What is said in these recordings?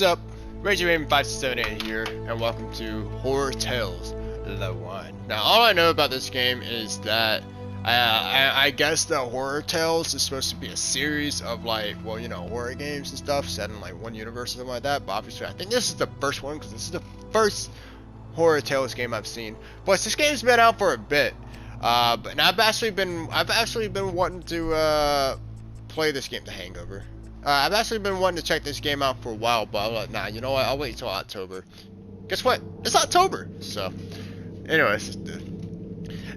up? Ranger Raven 578 here, and welcome to Horror Tales The One. Now, all I know about this game is that I guess that Horror Tales is supposed to be a series of like, well, you know, horror games and stuff set in like one universe or something like that. But obviously, I think this is the first one because this is the first Horror Tales game I've seen. Plus, this game's been out for a bit, but I've actually been wanting to play this game, The Hangover. I've actually been wanting to check this game out for a while, but I'm like, nah, you know what? I'll wait till October. Guess what? It's October! So, anyways,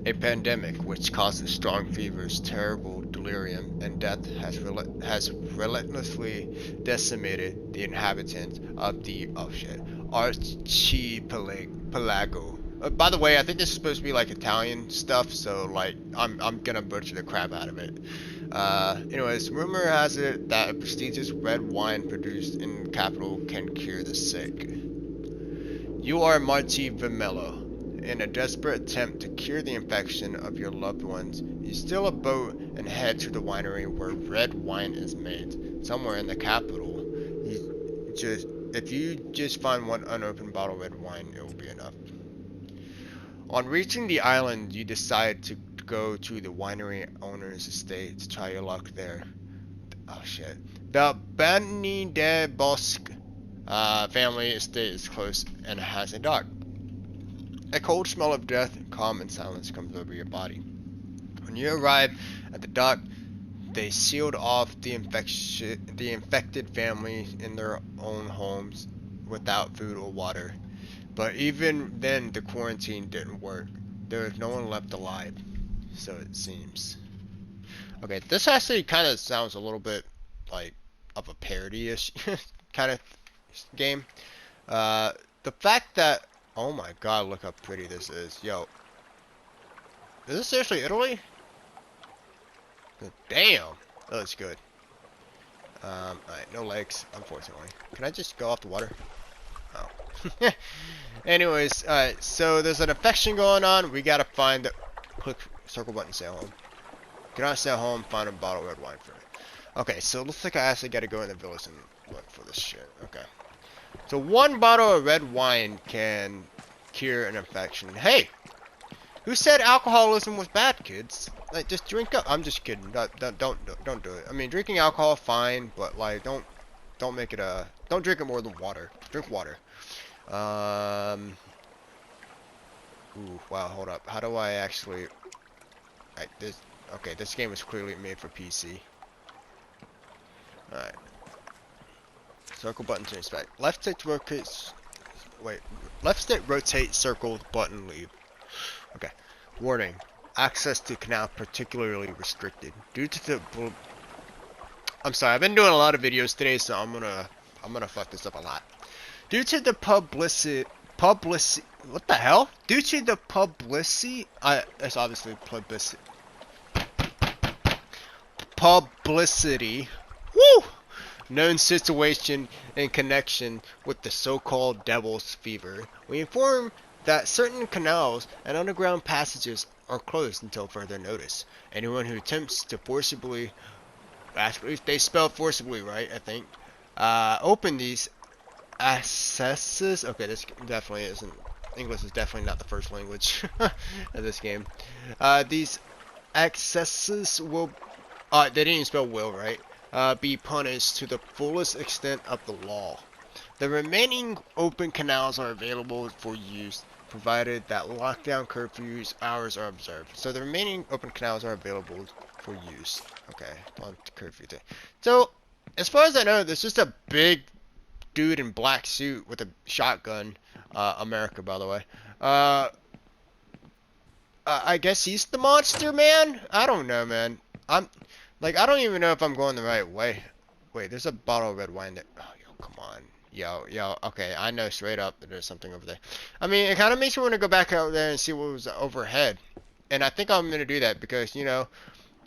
a pandemic which causes strong fevers, terrible delirium, and death has relentlessly decimated the inhabitants of the archipelago. By the way, I think this is supposed to be like Italian stuff, so like I'm gonna butcher the crap out of it. Anyways, rumor has it that a prestigious red wine produced in the capital can cure the sick. You are Marti Vermello. In a desperate attempt to cure the infection of your loved ones, you steal a boat and head to the winery where red wine is made. Somewhere in the capital. If you just find one unopened bottle of red wine, it will be enough. On reaching the island, you decide to go to the winery owner's estate to try your luck there. Oh shit. The Bani de Bosque family estate is close and has a dock. A cold smell of death and calm and silence comes over your body. When you arrive at the dock, they sealed off the infected family in their own homes without food or water. But even then, the quarantine didn't work. There is no one left alive, so it seems. Okay, this actually kind of sounds a little bit like of a parody-ish kind of game. The fact that, oh my god, look how pretty this is. Yo, is this seriously Italy? Damn, that looks good. Alright, no legs, unfortunately. Can I just go off the water? Oh. Anyways, alright, so there's an infection going on. We gotta find the... Click circle button, sail home. Get on sail home, find a bottle of red wine for it. Okay, so it looks like I actually gotta go in the village and look for this shit. Okay. So one bottle of red wine can cure an infection. Hey! Who said alcoholism was bad, kids? Like, just drink up. I'm just kidding. Don't do it. I mean, drinking alcohol, fine, but like, don't make it a... Don't drink it more than water. Drink water. Ooh, wow, hold up. How do I actually... Okay, this game was clearly made for PC. Alright. Circle button to inspect. Left stick rotates... Wait. Left stick rotate, circle, button, leave. Okay. Warning. Access to canal particularly restricted. Due to the... I'm sorry, I've been doing a lot of videos today, so I'm gonna fuck this up a lot. Due to the publicity, what the hell? Due to the publicity, it's obviously publicity, woo! Known situation in connection with the so-called Devil's Fever, we inform that certain canals and underground passages are closed until further notice. Anyone who attempts to forcibly, actually they spell forcibly right, I think, open these accesses. Okay, this definitely isn't. English is definitely not the first language of this game. These accesses will. They didn't even spell will right. Be punished to the fullest extent of the law. The remaining open canals are available for use, provided that lockdown curfews hours are observed. So the remaining open canals are available for use. Okay, on curfew thing. So as far as I know, there's just a big dude in black suit with a shotgun. America, by the way. I guess he's the monster, man? I don't know, man. I don't even know if I'm going the right way. Wait, there's a bottle of red wine there. Oh, yo, come on. Yo, okay, I know straight up that there's something over there. I mean, it kind of makes me want to go back out there and see what was overhead. And I think I'm going to do that because, you know,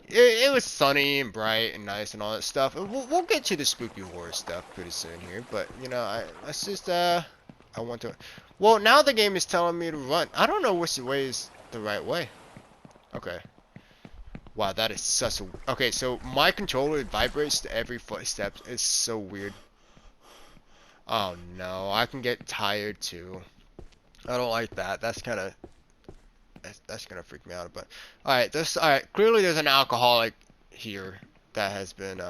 it was sunny and bright and nice and all that stuff. And we'll get to the spooky horror stuff pretty soon here. But, you know, let's just, I want to... Well, now the game is telling me to run. I don't know which way is the right way. Okay. Wow, that is such a... Okay, so my controller vibrates to every footstep. It's so weird. Oh no, I can get tired too. I don't like that. That's gonna freak me out. But all right. Clearly, there's an alcoholic here that has been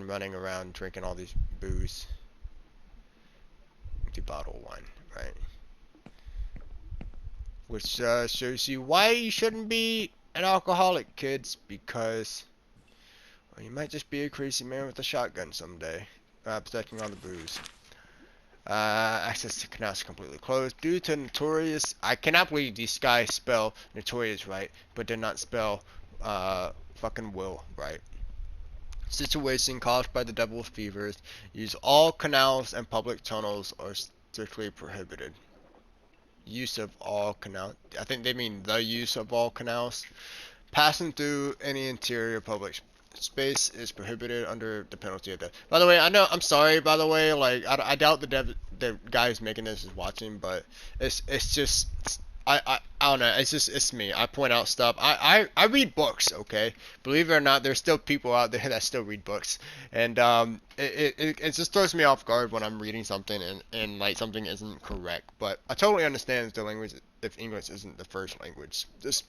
running around drinking all these booze, the bottle of wine, right? Which shows you why you shouldn't be an alcoholic, kids, because well, you might just be a crazy man with a shotgun someday, protecting all the booze. Access to canals is completely closed due to notorious. I cannot believe these guys spell notorious right, but did not spell fucking will right. Situation caused by the devil fevers. Use all canals and public tunnels are strictly prohibited. Use of all canals. I think they mean the use of all canals. Passing through any interior public space is prohibited under the penalty of death. By the way, I know I'm sorry. By the way, like I doubt the guy who's making this is watching, but it's just I don't know. It's me. I point out stuff. I read books. Okay, believe it or not, there's still people out there that still read books, and it just throws me off guard when I'm reading something and like something isn't correct. But I totally understand the language if English isn't the first language. Just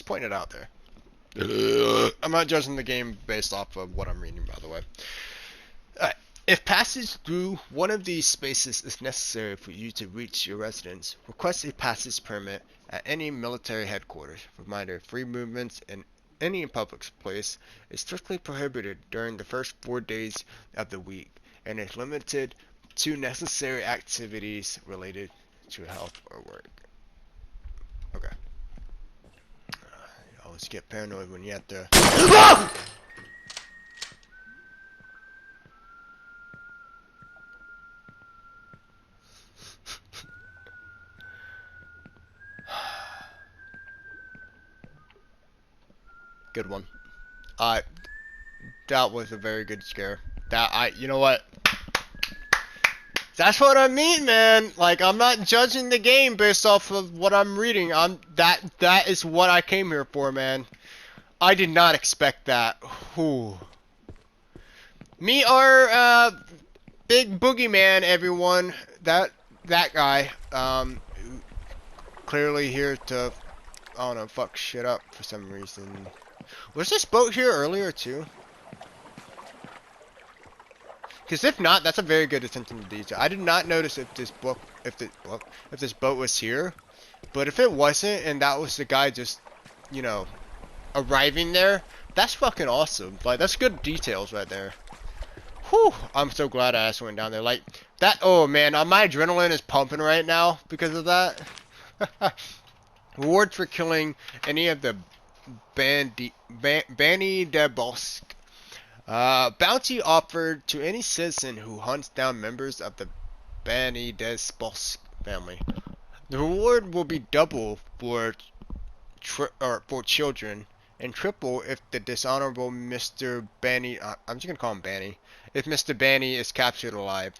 point it out there. I'm not judging the game based off of what I'm reading, by the way. Alright. If passage through one of these spaces is necessary for you to reach your residence, request a passage permit at any military headquarters. Reminder, free movements in any public place is strictly prohibited during the first 4 days of the week and is limited to necessary activities related to health or work. Okay. You always get paranoid when you have to. Good one. That was a very good scare. You know what? That's what I mean, man. Like, I'm not judging the game based off of what I'm reading. That is what I came here for, man. I did not expect that. Whew. Meet our big boogeyman, everyone. That guy. Clearly here to, I don't know, fuck shit up for some reason. Was this boat here earlier too? Because if not, that's a very good attention to detail. I did not notice if this boat was here, but if it wasn't, and that was the guy just, you know, arriving there, that's fucking awesome. Like, that's good details right there. Whew, I'm so glad I just went down there. Like, that, oh man, my adrenaline is pumping right now because of that. Reward for killing any of the Bani de Bosque. Bounty offered to any citizen who hunts down members of the Bani des Bosque family. The reward will be double for children and triple if the dishonorable Mr. Bani, I'm just gonna call him Bani, if Mr. Bani is captured alive.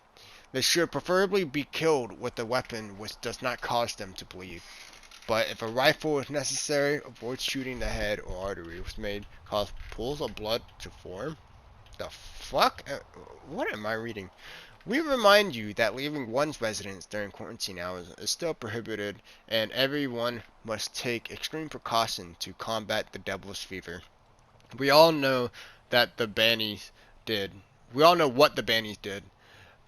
They should preferably be killed with a weapon which does not cause them to bleed. But if a rifle is necessary, avoid shooting the head or artery, which may cause pools of blood to form. The fuck? What am I reading? We remind you that leaving one's residence during quarantine hours is still prohibited, and everyone must take extreme precaution to combat the devil's fever. We all know that the Banis did. We all know what the Banis did.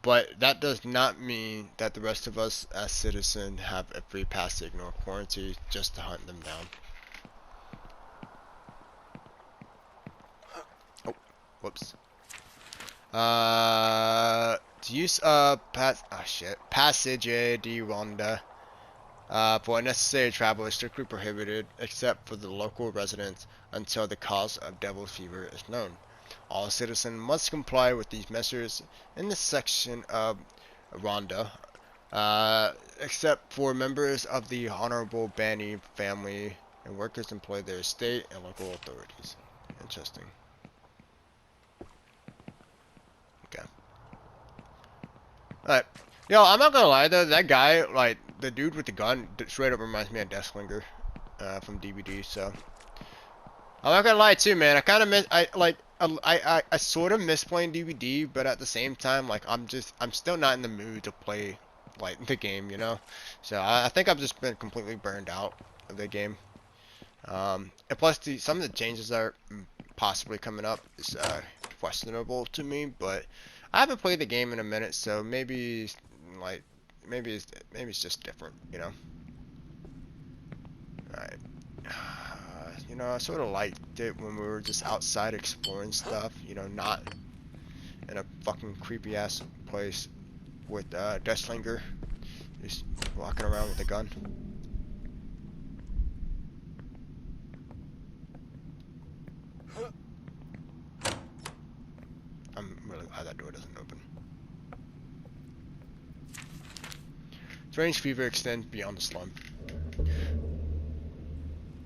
But that does not mean that the rest of us as citizens have a free pass to ignore quarantine just to hunt them down. Oh, whoops. To use Passage de Ronda for unnecessary travel is strictly prohibited except for the local residents until the cause of devil fever is known. All citizens must comply with these measures in this section of Ronda, except for members of the Honorable Bani family and workers employed their state and local authorities. Interesting. Okay. Alright. Yo, I'm not gonna lie though, that guy, like, the dude with the gun, straight up reminds me of Deathslinger from DVD, so. I'm not gonna lie too, man. I kind of miss, I sort of miss playing DVD, but at the same time, like I'm still not in the mood to play like the game, you know. So I think I've just been completely burned out of the game. And plus, some of the changes that are possibly coming up is questionable to me. But I haven't played the game in a minute, so like maybe it's just different, you know. Alright. You know, I sort of liked it when we were just outside exploring stuff, you know, not in a fucking creepy ass place with Deathslinger just walking around with a gun. I'm really glad that door doesn't open. Strange fever extends beyond the slum.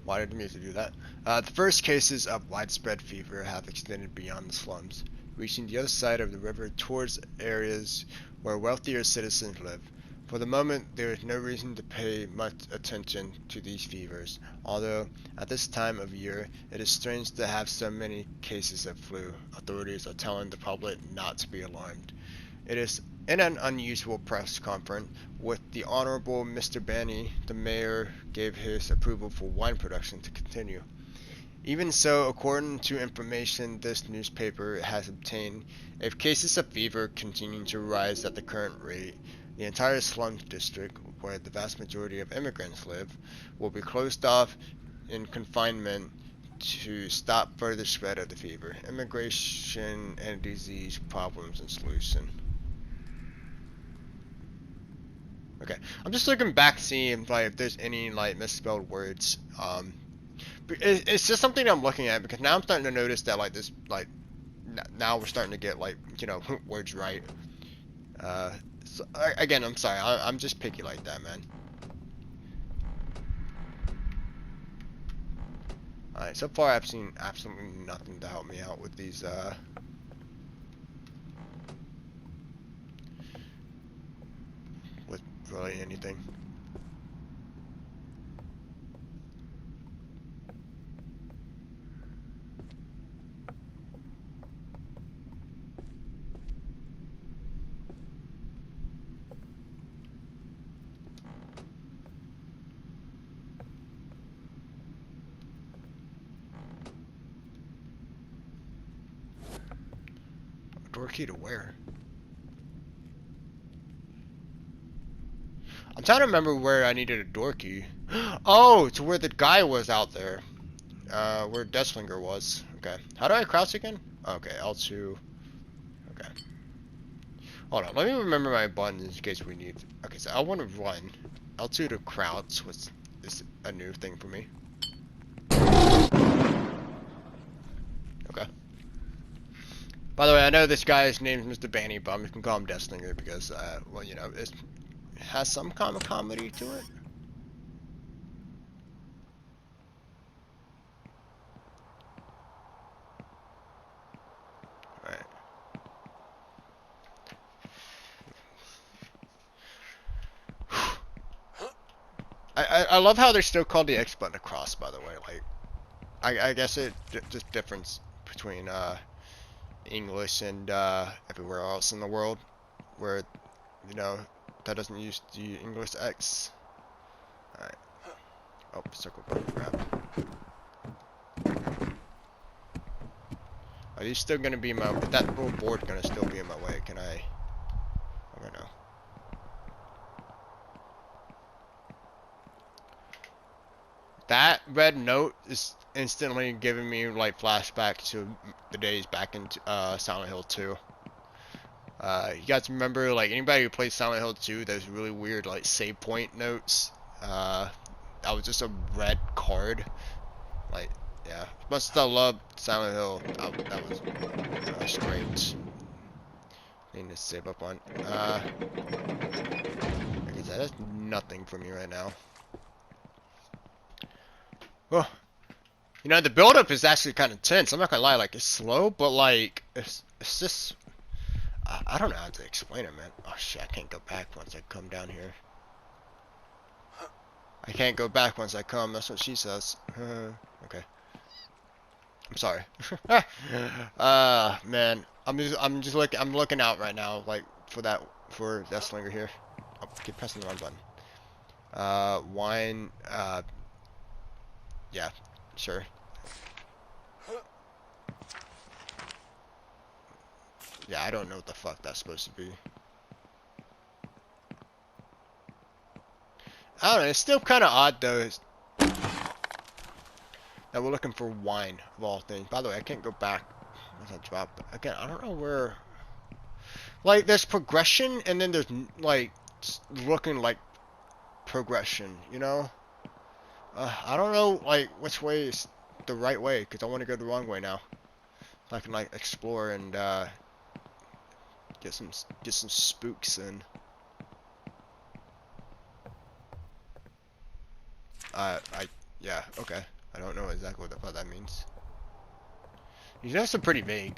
Why did we have to do that? The first cases of widespread fever have extended beyond the slums, reaching the other side of the river towards areas where wealthier citizens live. For the moment, there is no reason to pay much attention to these fevers, although at this time of year, it is strange to have so many cases of flu. Authorities are telling the public not to be alarmed. It is in an unusual press conference with the Honorable Mr. Banney, the mayor gave his approval for wine production to continue. Even so, according to information this newspaper has obtained, if cases of fever continue to rise at the current rate, the entire slum district, where the vast majority of immigrants live, will be closed off in confinement to stop further spread of the fever, immigration and disease problems and solution. Okay, I'm just looking back seeing like if there's any like misspelled words. It's just something I'm looking at because now I'm starting to notice that like this like now we're starting to get like you know words right. So, again, I'm sorry, I'm just picky like that, man. Alright, so far I've seen absolutely nothing to help me out with these with really anything. Door key to where? I'm trying to remember where I needed a door key. Oh, to where the guy was out there. Where Deathslinger was. Okay. How do I crouch again? Okay, L2. Okay. Hold on, let me remember my buttons in case we need. Okay, so L1 to run. L2 to crouch, which is a new thing for me. Okay. By the way, I know this guy's name is Mr. Banney, but I'm just gonna call him Deathslinger because, well, you know, it has some kind of comedy to it. Alright. I love how they're still called the X button across, by the way. Like, I guess it just difference between English and everywhere else in the world, where you know that doesn't use the English X. All right. Oh, circle button grab. Are these still gonna be in my? Is that little board gonna still be in my way? Can I? I don't know. That red note is instantly giving me like flashback to the days back in Silent Hill 2. You guys remember like anybody who played Silent Hill 2? Those really weird like save point notes. That was just a red card. Like, yeah. Much as I love Silent Hill, that was strange. Need to save up on. I guess that is nothing for me right now. Oh, you know the build-up is actually kind of tense. I'm not gonna lie, like it's slow, but like it's just I don't know how to explain it, man. Oh shit, I can't go back once I come down here. I can't go back once I come. That's what she says. Okay. I'm sorry. Man, I'm looking out right now, like for that slinger here. Oh, keep pressing the wrong button. Wine. Yeah, sure. Yeah, I don't know what the fuck that's supposed to be. I don't know. It's still kind of odd though that we're looking for wine of all things. By the way, I can't go back once I drop. Again, I don't know where. Like, there's progression, and then there's like looking like progression. You know? I don't know like which way is the right way because I want to go the wrong way now. So I can like explore and get some spooks in. Yeah, okay. I don't know exactly what the fuck that means. These notes are pretty vague.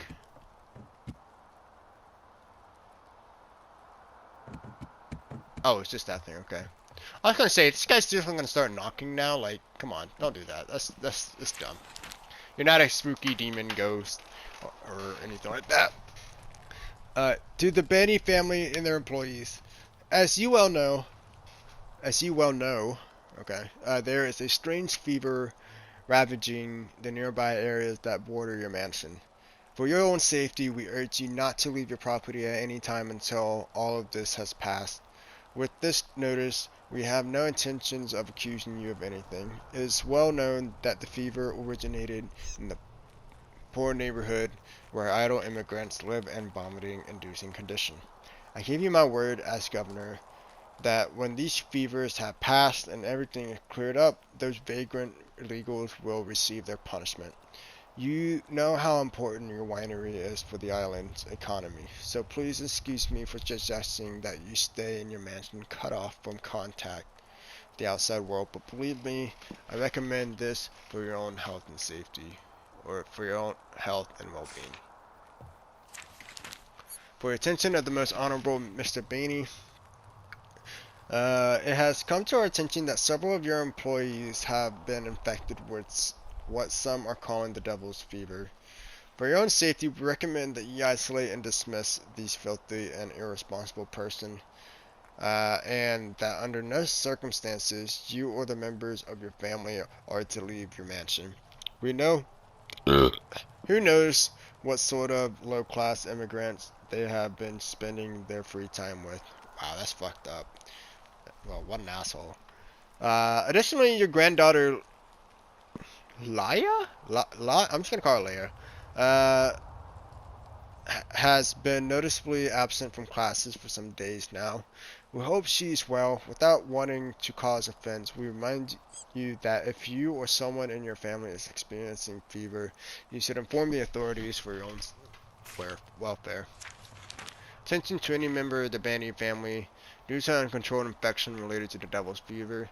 Oh, it's just that thing. Okay. I was gonna say this guy's definitely gonna start knocking now. Like, come on, don't do that. That's dumb. You're not a spooky demon ghost or anything like that. To the Benny family and their employees, as you well know, okay, there is a strange fever ravaging the nearby areas that border your mansion. For your own safety, we urge you not to leave your property at any time until all of this has passed. With this notice, we have no intentions of accusing you of anything. It is well known that the fever originated in the poor neighborhood where idle immigrants live in vomiting-inducing condition. I give you my word as governor that when these fevers have passed and everything is cleared up, those vagrant illegals will receive their punishment. You know how important your winery is for the island's economy, so please excuse me for suggesting that you stay in your mansion cut off from contact with the outside world, but believe me, I recommend this for your own health and safety, or for your own health and well-being. For the attention of the most honorable Mr. Bainey, it has come to our attention that several of your employees have been infected with what some are calling the devil's fever. For your own safety, we recommend that you isolate and dismiss these filthy and irresponsible persons, and that under no circumstances you or the members of your family are to leave your mansion. We know, who knows what sort of low-class immigrants they have been spending their free time with. Wow, that's fucked up. Well, what an asshole. Additionally, your granddaughter, Laya? I'm just gonna call her Leia. Has been noticeably absent from classes for some days now. We hope she's well. Without wanting to cause offense, we remind you that if you or someone in your family is experiencing fever, you should inform the authorities for your own welfare. Attention to any member of the Bandy family due to uncontrolled infection related to the devil's fever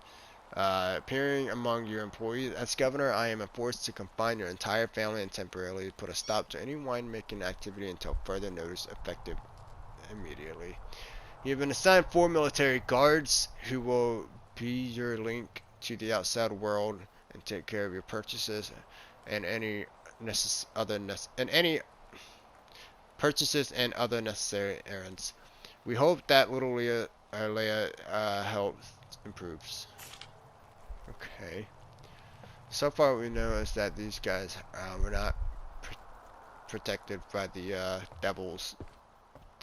appearing among your employees. As governor, I am forced to confine your entire family and temporarily put a stop to any winemaking activity until further notice, effective immediately. You have been assigned 4 military guards who will be your link to the outside world and take care of your purchases and any other necessary errands. We hope that little Leia health improves. Okay. So far, what we know is that these guys were not protected by the devil's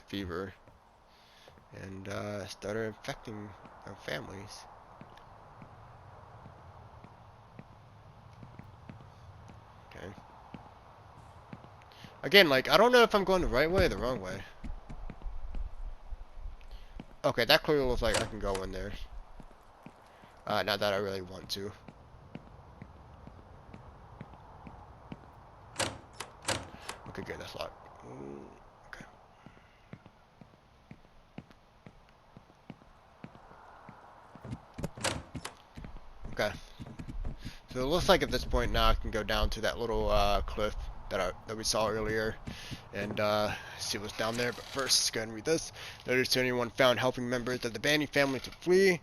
fever and started infecting their families. Okay. Again, like, I don't know if I'm going the right way or the wrong way. Okay, that clearly looks like I can go in there. Not that I really want to. Okay, good, that's locked. Okay. Okay. So it looks like at this point now I can go down to that little cliff that we saw earlier and see what's down there. But first, let's go ahead and read this. Notice to anyone found helping members of the Bandy family to flee.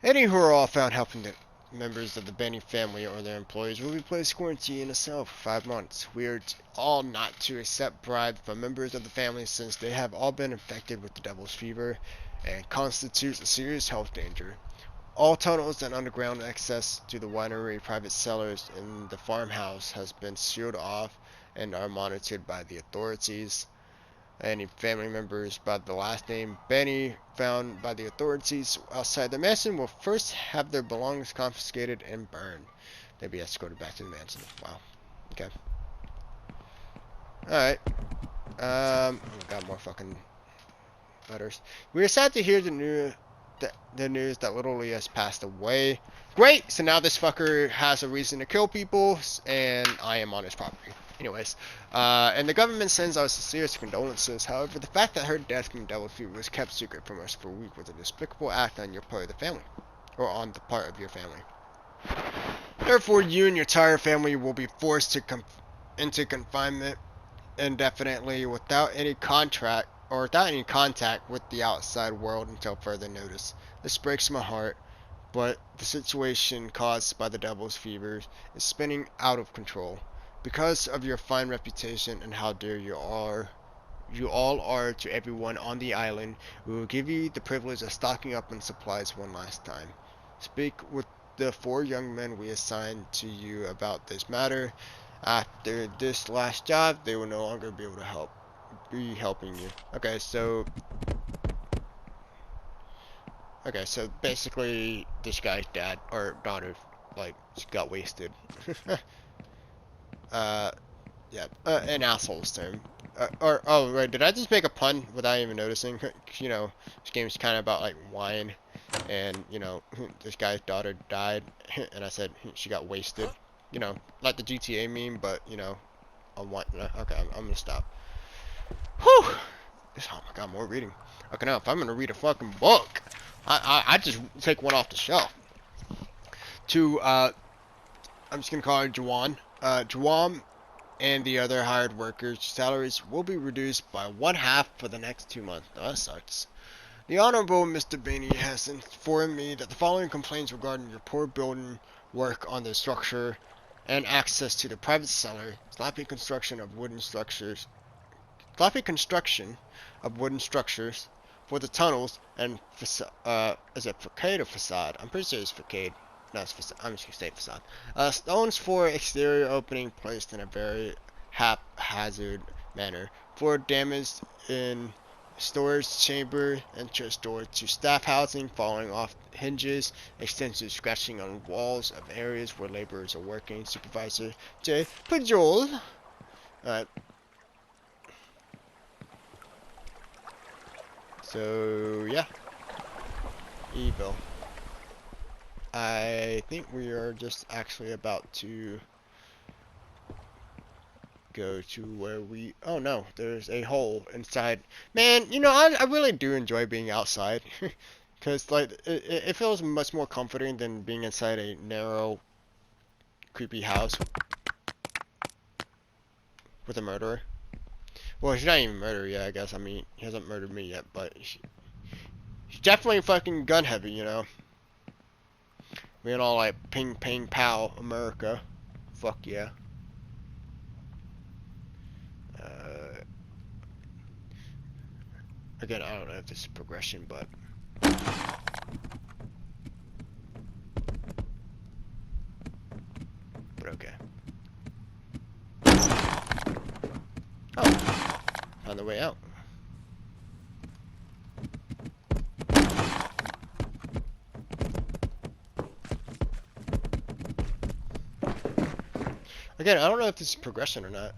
Any who are all found helping members of the Benny family or their employees will be placed quarantined in a cell for 5 months. We are all not to accept bribes from members of the family since they have all been infected with the devil's fever and constitutes a serious health danger. All tunnels and underground access to the winery, private cellars, and the farmhouse has been sealed off and are monitored by the authorities. Any family members by the last name Benny found by the authorities outside the mansion will first have their belongings confiscated and burned. They'll be escorted back to the mansion. Wow. Okay. Alright. Oh my god, more fucking letters. We are sad to hear the news that little Lee has passed away. Great! So now this fucker has a reason to kill people, and I am on his property. Anyways, and the government sends our sincerest condolences. However, the fact that her death from devil fever was kept secret from us for a week was a despicable act on your part of the family, or on the part of your family. Therefore, you and your entire family will be forced to into confinement indefinitely without any contract or without any contact with the outside world until further notice. This breaks my heart, but the situation caused by the devil's fever is spinning out of control. Because of your fine reputation and how dear you all are to everyone on the island, we will give you the privilege of stocking up on supplies one last time. Speak with the 4 young men we assigned to you about this matter. After this last job, they will no longer be able to be helping you. Okay, so basically this guy's dad or daughter like got wasted. Yeah, an asshole's term. Oh right, did I just make a pun without even noticing? You know, this game's kind of about like wine, and you know, this guy's daughter died, and I said she got wasted. You know, like the GTA meme, but you know, okay, I'm gonna stop. Whew! Oh my god, more reading. Okay, now if I'm gonna read a fucking book, I just take one off the shelf. I'm just gonna call her Juwan. Juwan and the other hired workers' salaries will be reduced by 1/2 for the next 2 months. Oh, that sucks. The Honorable Mr. Bainey has informed me that the following complaints regarding your poor building work on the structure and access to the private cellar, sloppy construction of wooden structures for the tunnels, and is it facade or facade? I'm pretty sure it's facade. No, it's facade. I'm just gonna say facade. Stones for exterior opening placed in a very haphazard manner. For damage in storage chamber, entrance door to staff housing, falling off hinges, extensive scratching on walls of areas where laborers are working. Supervisor J. Pajol. Alright. So, yeah. Evil. I think we are just actually about to go to where we... Oh no, there's a hole inside. Man, you know, I really do enjoy being outside. Because, like, it feels much more comforting than being inside a narrow, creepy house with a murderer. Well, he's not even a murderer yet, I guess. I mean, he hasn't murdered me yet, but he's definitely fucking gun heavy, you know. Being all like ping, ping, pow, America. Fuck yeah. Again, I don't know if this is progression, but... But okay. Oh! Found the way out. Again, I don't know if this is progression or not.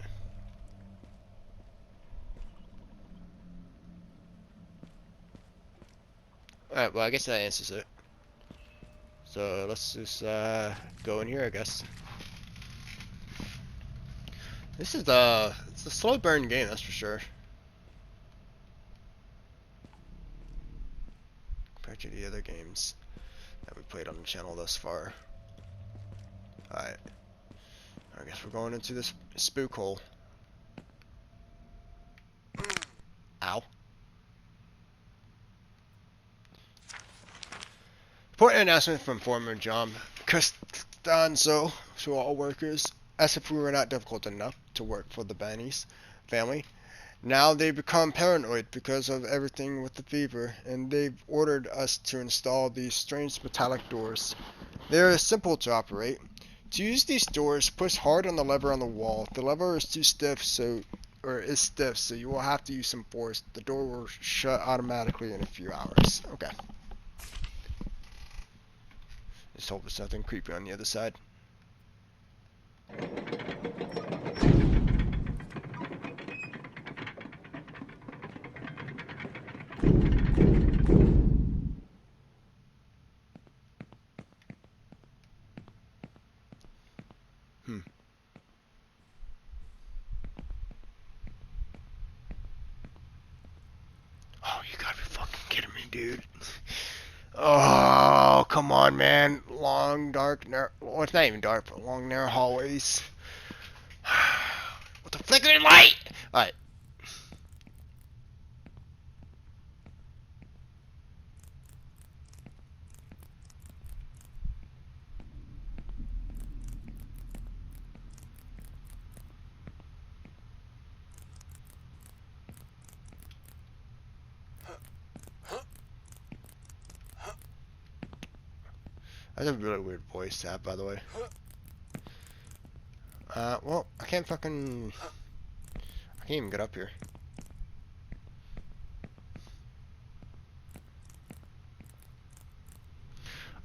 Alright, well I guess that answers it. So let's just go in here, I guess. This is it's a slow burn game, that's for sure. Compared to the other games that we played on the channel thus far. Alright. I guess we're going into this spook hole. Ow. Important announcement from former job Costanzo to all workers, as if we were not difficult enough to work for the Bannies family. Now they become paranoid because of everything with the fever, and they've ordered us to install these strange metallic doors. They are simple to operate. To use these doors, push hard on the lever on the wall. The lever is too stiff, so you will have to use some force. The door will shut automatically in a few hours. Okay. Just hope there's nothing creepy on the other side. Oh, you gotta be fucking kidding me, dude. Oh, come on, man. Long, dark, narrow... Well, it's not even dark, but long, narrow hallways. What the flickering light? Alright. That's a really weird voice to have, by the way. Well, I can't fucking... I can't even get up here.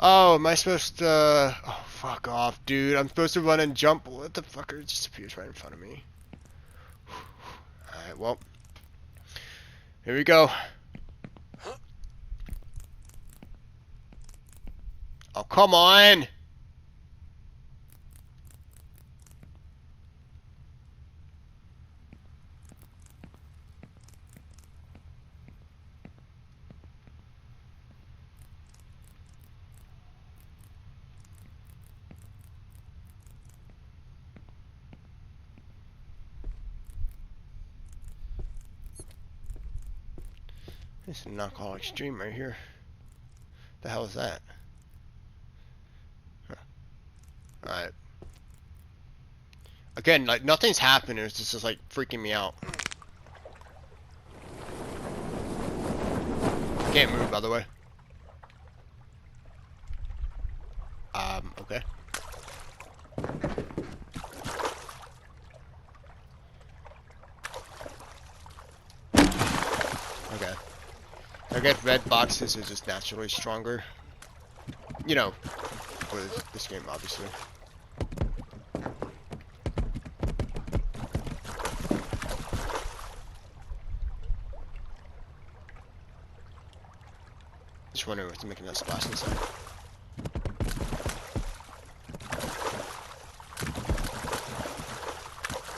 Oh, am I supposed to... Oh, fuck off, dude. I'm supposed to run and jump. What the fucker just appears right in front of me? Alright, well. Here we go. Oh, come on! This is Knockall Extreme right here. The hell is that? Huh. Alright. Again, like, nothing's happening. It's just like freaking me out. I can't move, by the way. Okay. Okay. I guess red boxes are just naturally stronger. You know, with this game, obviously. Just wondering what's making that splash inside.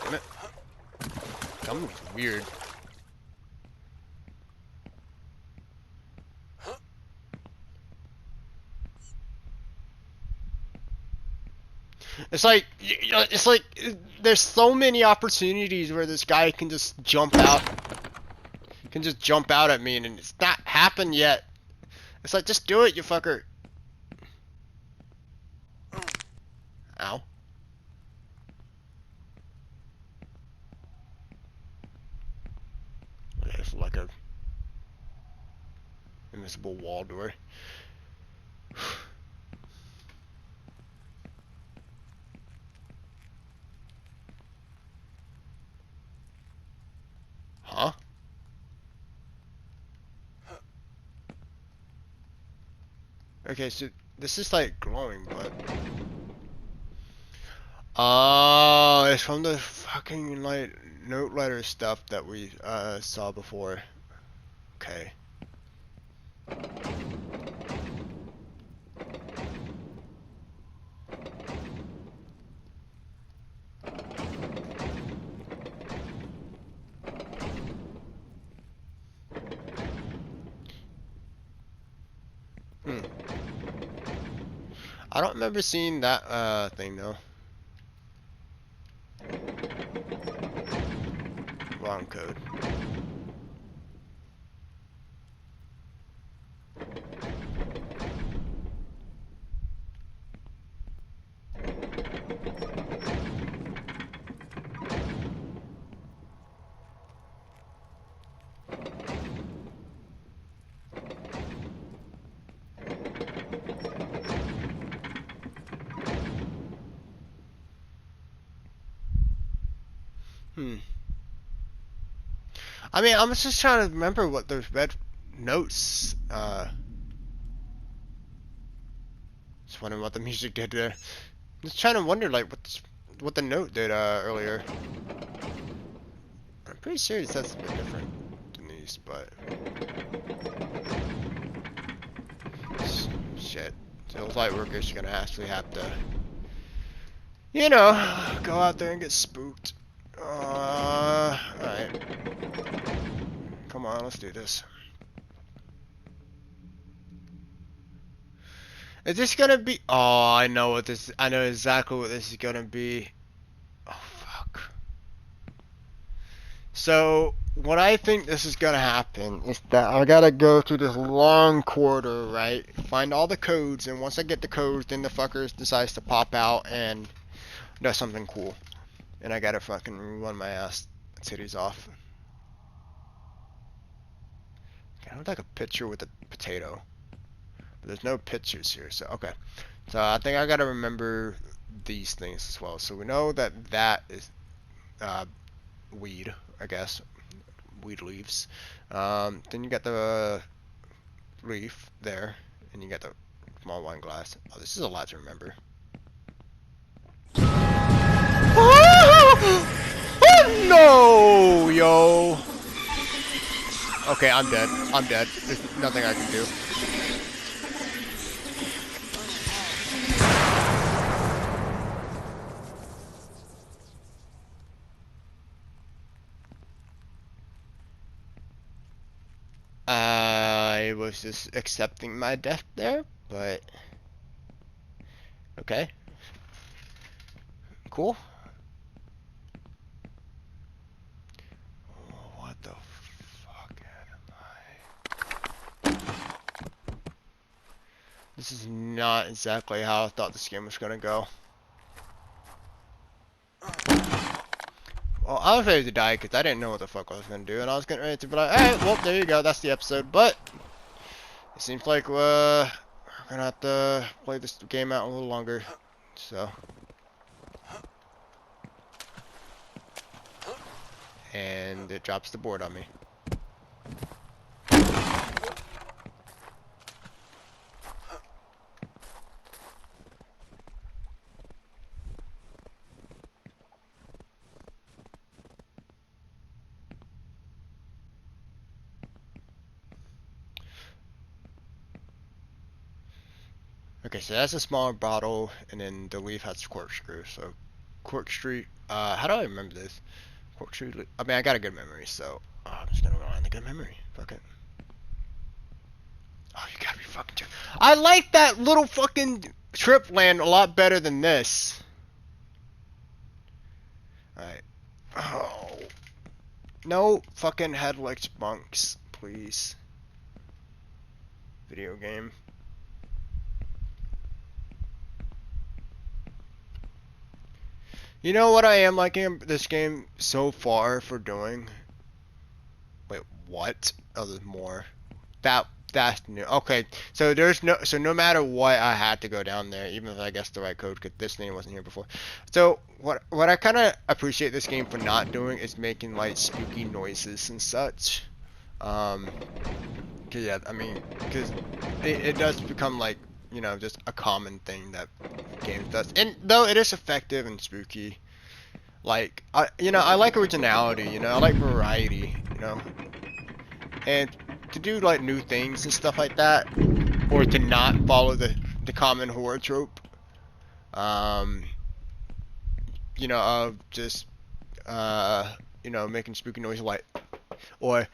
Damn it. Something's weird. It's like, you know, it's like, there's so many opportunities where this guy can just jump out. Can just jump out at me, and it's not happened yet. It's like, just do it, you fucker. Ow. It's like a invisible wall door. Huh? Okay, so this is like glowing, but... Oh, it's from the fucking like note letter stuff that we saw before. Okay. I don't remember seeing that thing though. Wrong code. Hmm. I mean, I'm just trying to remember what those red notes. Just wondering what the music did there. Just trying to wonder like what the note did earlier. I'm pretty sure that's a bit different than these, but shit. Those light workers are gonna actually have to, you know, go out there and get spooked. Alright. Come on, let's do this. Is this gonna be? Oh, I know what this. I know exactly what this is gonna be. Oh fuck. So what I think this is gonna happen is that I gotta go through this long corridor, right? Find all the codes, and once I get the codes, then the fuckers decides to pop out and does something cool, and I gotta fucking run my ass titties off. I would like a picture with a potato, but there's no pictures here. So okay, so I think I gotta remember these things as well. So we know that that is weed, I guess. Weed leaves. Then you got the leaf there, and you got the small wine glass. Oh, this is a lot to remember. Oh no, yo. Okay, I'm dead. I'm dead. There's nothing I can do. I was just accepting my death there, but okay. Cool. Oh, what the fuck am I? This is not exactly how I thought this game was gonna go. Well, I was ready to die because I didn't know what the fuck I was gonna do, and I was getting ready to be like, alright, well, there you go, that's the episode, but it seems like we're gonna have to play this game out a little longer, so. And it drops the board on me. Okay, so that's a smaller bottle, and then the leaf has corkscrew. So, corkscrew. How do I remember this? Corkscrew. I mean, I got a good memory, so I'm just gonna rely on the good memory. Fuck it. Oh, you gotta be fucking joking. I like that little fucking trip land a lot better than this. Alright. Oh. No fucking headlights bunks, please. Video game. You know what I am liking this game so far for doing? Wait, what? Oh, there's more. That's new. Okay, so no matter what, I had to go down there, even if I guessed the right code, because this thing wasn't here before. So what I kind of appreciate this game for not doing is making like spooky noises and such. Cause yeah, I mean, cause it does become like, you know, just a common thing that games does, and though it is effective and spooky, like I like originality, I like variety, and to do like new things and stuff like that, or to not follow the common horror trope, um, of just making spooky noises like or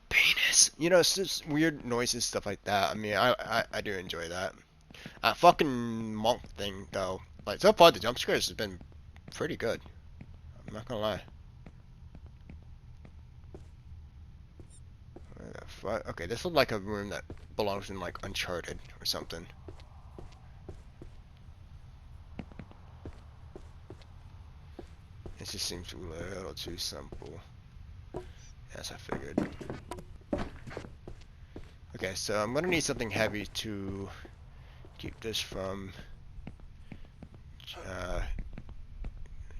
penis, it's just weird noises, stuff like that. I mean, I do enjoy that. Fucking monk thing though, like so far the jump scares has been pretty good. I'm not gonna lie. Okay, this looks like a room that belongs in like Uncharted or something. It just seems a little too simple. As I figured. Okay, so I'm gonna need something heavy to keep this from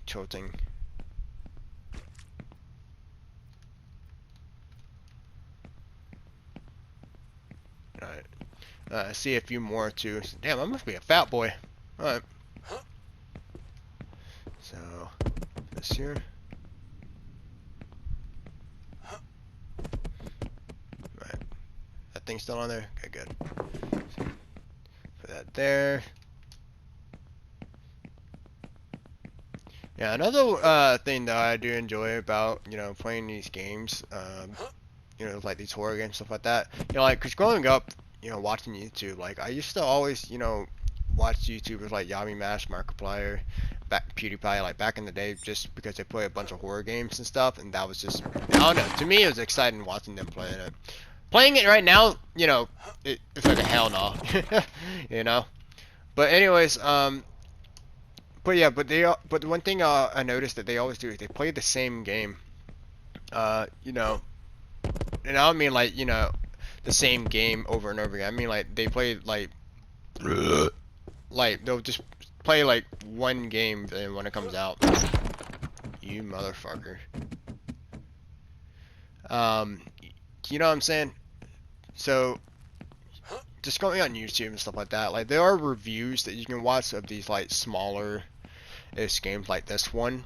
tilting. Alright. See a few more too. Damn, I must be a fat boy. Alright. So, this here. Right. That thing's still on there? Okay, good. Put that there. Yeah, another thing that I do enjoy about, you know, playing these games, you know, like these horror games, stuff like that. You know, like, cause growing up, you know, watching YouTube, like, I used to always, you know, watch YouTubers like YamiMash, Markiplier, PewDiePie, like, back in the day, just because they play a bunch of horror games and stuff, and that was just, I don't know, to me it was exciting watching them playing it. Playing it right now, you know, it's like a hell no, you know? But anyways, but yeah, but the one thing I noticed that they always do is they play the same game. You know, and I don't mean like, you know, the same game over and over again. I mean like they play like they'll just play like one game then when it comes out. You motherfucker. You know what I'm saying? So just going on YouTube and stuff like that, like there are reviews that you can watch of these like smaller games like this one,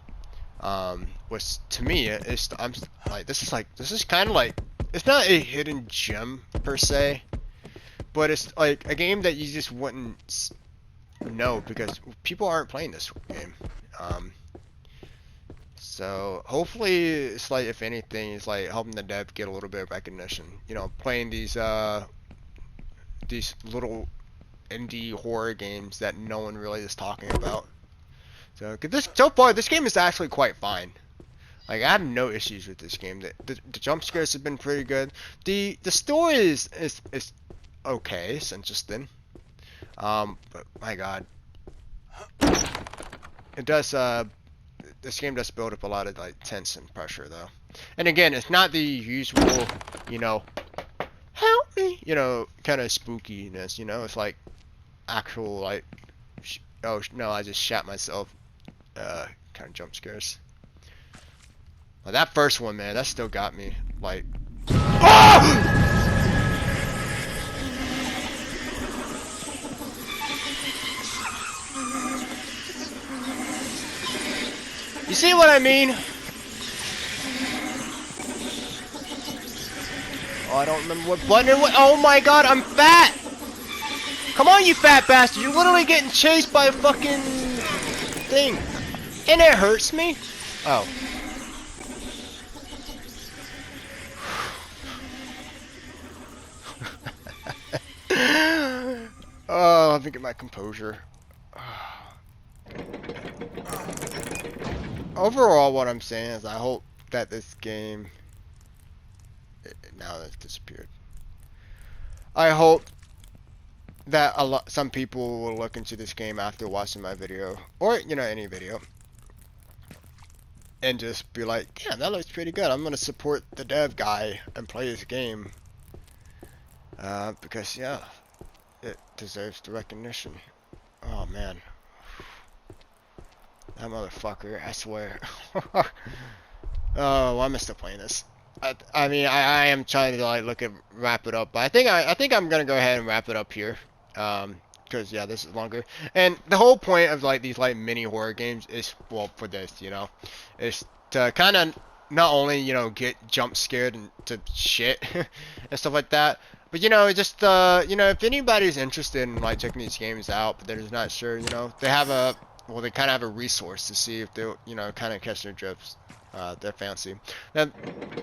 which to me I'm like this is kind of like, it's not a hidden gem per se, but it's like a game that you just wouldn't know because people aren't playing this game. So hopefully it's like, if anything, it's like helping the dev get a little bit of recognition, you know, playing these little indie horror games that no one really is talking about. So, so far, this game is actually quite fine. Like, I have no issues with this game. The jump scares have been pretty good. The story is okay, it's interesting. But my God, it does. This game does build up a lot of like tension and pressure, though. And again, it's not the usual, you know, help me, you know, kind of spookiness. You know, it's like actual like, oh no, I just shot myself. Kind of jump scares. Well, that first one, man, that still got me. Like, ah! You see what I mean? Oh, I don't remember what button it was. Oh my God, I'm fat! Come on, you fat bastard! You're literally getting chased by a fucking thing. And it hurts me? Oh. Oh, let me get my composure. Overall, what I'm saying is I hope that this game... Now that's disappeared. I hope that some people will look into this game after watching my video, or, you know, any video, and just be like, yeah, that looks pretty good. I'm gonna support the dev guy and play his game. Because, yeah, it deserves the recognition. Oh, man. That motherfucker, I swear. Oh, why am I still playing this? I mean, I am trying to, like, wrap it up, but I think I'm gonna go ahead and wrap it up here. Because, yeah, this is longer. And the whole point of, like, these, like, mini horror games is, well, for this, you know, is to kind of not only, you know, get jump scared and to shit and stuff like that, but, you know, just, you know, if anybody's interested in, like, checking these games out, but they're just not sure, you know, they have they kind of have a resource to see if they'll, you know, kind of catch their drifts, their fancy. Now,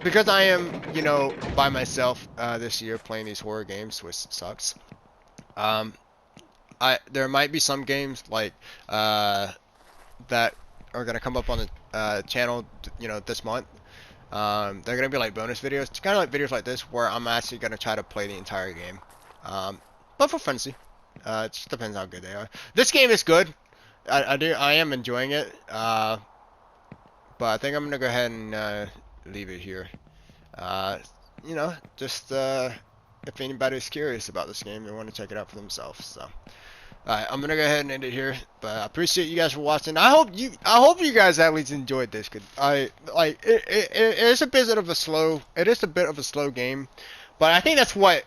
because I am, you know, by myself, this year playing these horror games, which sucks, there might be some games, like, that are gonna come up on the channel, you know, this month. They're gonna be like bonus videos. It's kind of like videos like this where I'm actually gonna try to play the entire game, but for frenzy. It just depends how good they are. This game is good. I am enjoying it. But I think I'm gonna go ahead and leave it here. You know, just if anybody's curious about this game, they want to check it out for themselves. So. Alright, I'm gonna go ahead and end it here, but I appreciate you guys for watching. I hope you guys at least enjoyed this. Cause it is a bit of a slow game, but I think that's what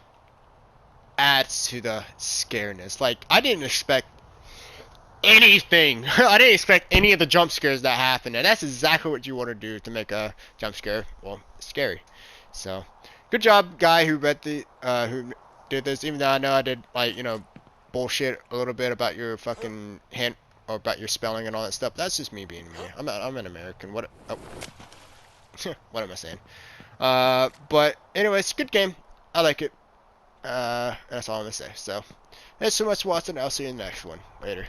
adds to the scariness. Like, I didn't expect anything. I didn't expect any of the jump scares that happen, and that's exactly what you want to do to make a jump scare, well, scary. So, good job, guy who did this. Even though I know I did, like, bullshit a little bit about your fucking hand or about your spelling and all that stuff. That's just me being me. I'm an American. What? Oh, what am I saying? But anyways, good game. I like it. That's all I'm gonna say. So, thanks so much for watching. I'll see you in the next one. Later.